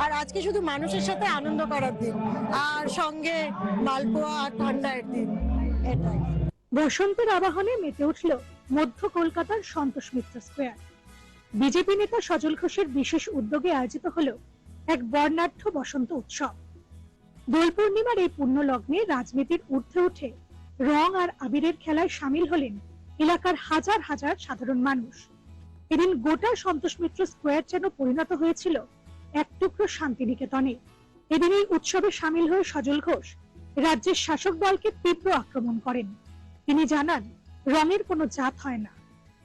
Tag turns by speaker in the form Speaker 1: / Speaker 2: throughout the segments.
Speaker 1: আর আজকে শুধু মানুষের সাথে আনন্দ করার দিন, আর সঙ্গে মালপোয়া আর ঠান্ডার দিন। এটাই।
Speaker 2: বসন্তের আবাহনে মেতে উঠল মধ্য কলকাতার সন্তোষ মিত্র স্কোয়ার। বিজেপি নেতা সজল ঘোষের বিশেষ উদ্যোগে আয়োজিত হল এক বর্ণাঢ্য বসন্ত উৎসব। দোল পূর্ণিমার এই পুণ্য লগ্নে রাজনীতির ঊর্ধ্বে উঠে রং আর আবিরের খেলায় সামিল হলেন এলাকার হাজার হাজার সাধারণ মানুষ। এদিন গোটা সন্তোষ মিত্র স্কোয়ার যেন পরিণত হয়েছিল এক টুকরো শান্তিনিকেতনে। এদিন এই উৎসবে সামিল হয়ে সজল ঘোষ রাজ্যের শাসক দলকে তীব্র আক্রমণ করেন। তিনি জানান, রঙের কোনো জাত হয় না।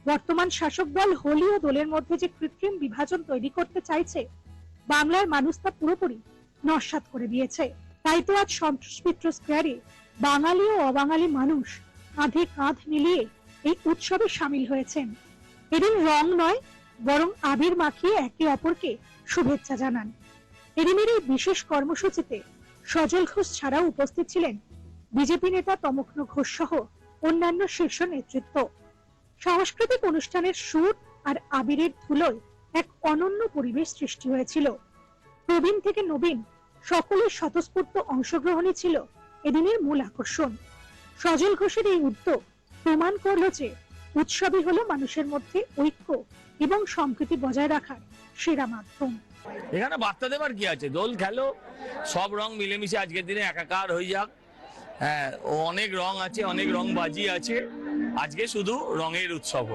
Speaker 2: বর্তমান শাসক দল হোলি ও দোলের মধ্যে যে কৃত্রিম বিভাজন তৈরি করতে চাইছে, বাংলার মানুষ তা পুরোপুরি নস্যাৎ করে দিয়েছে। তাই তো আজ সন্তোষ মিত্র স্কোয়ারে বাঙালি ও অবাঙালি মানুষ কাঁধে কাঁধ মিলিয়ে এই উৎসবে সামিল হয়েছেন। এদিন রং নয়, বরং আবির মাখিয়ে একে অপরকে শুভেচ্ছা জানান। এদিনের এই বিশেষ কর্মসূচিতে সজল ঘোষ ছাড়াও উপস্থিত ছিলেন বিজেপি নেতা তমগ্ন ঘোষ সহ অন্যান্য শীর্ষ নেতৃত্ব। সাংস্কৃতিক অনুষ্ঠানের সুর আর আবিরের ধুলোয় এক অনন্য পরিবেশ সৃষ্টি হয়েছিল। প্রবীণ থেকে নবীন সকলের স্বতঃস্ফূর্ত অংশগ্রহণই ছিল এদিনের মূল আকর্ষণ। সজল ঘোষের এই উদ্যোগ প্রমাণ করল যে উৎসবই হলো মানুষের মধ্যে ঐক্য এবং সম্প্রীতি বজায় রাখার সেরা মাধ্যম।
Speaker 3: এখানে বার্তা দেবার কি আছে? দোল খেলো, সব রং মিলেমিশে আজকের দিনে একাকার হয়ে যাক। হ্যাঁ, অনেক রং আছে, অনেক রং বাজি আছে। আজকে শুধু রঙের উৎসব।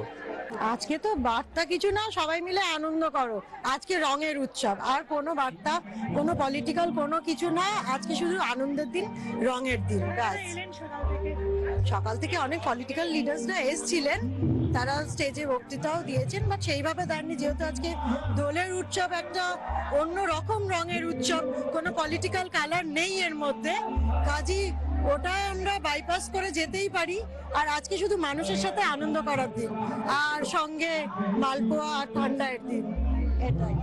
Speaker 1: আজকে তো বার্তা কিছু না, সবাই মিলে আনন্দ করো। আজকে রঙের উৎসব, আর কোনো বার্তা, কোনো পলিটিক্যাল কোনো কিছু না। আজকে শুধু আনন্দের দিন, রঙের দিন। সকাল থেকে অনেক পলিটিক্যাল লিডার্সরা এসেছিলেন, তারা স্টেজে বক্তৃতাও দিয়েছেন, বাট সেইভাবে দেননি। যেহেতু আজকে দোলের উৎসব একটা অন্য রকম রঙের উৎসব, কোনো পলিটিক্যাল কালার নেই এর মধ্যে, কাজেই ওটা আমরা বাইপাস করে যেতেই পারি। আর আজকে শুধু মানুষের সাথে আনন্দ করার দিন, আর সঙ্গে মালপোয়া আর ঠান্ডার দিন। এটাই।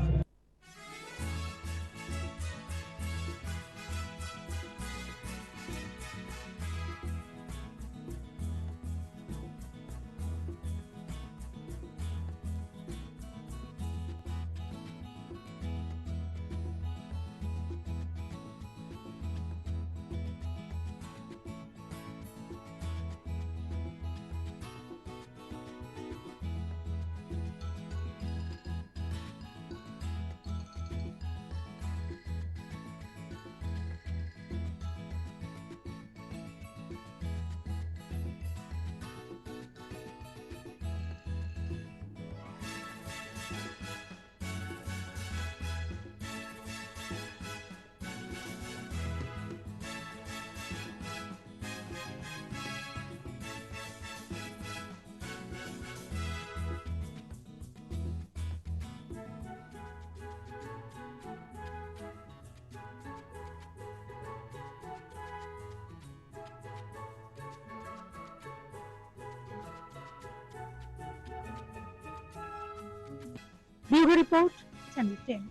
Speaker 2: Bureau report, channel 10।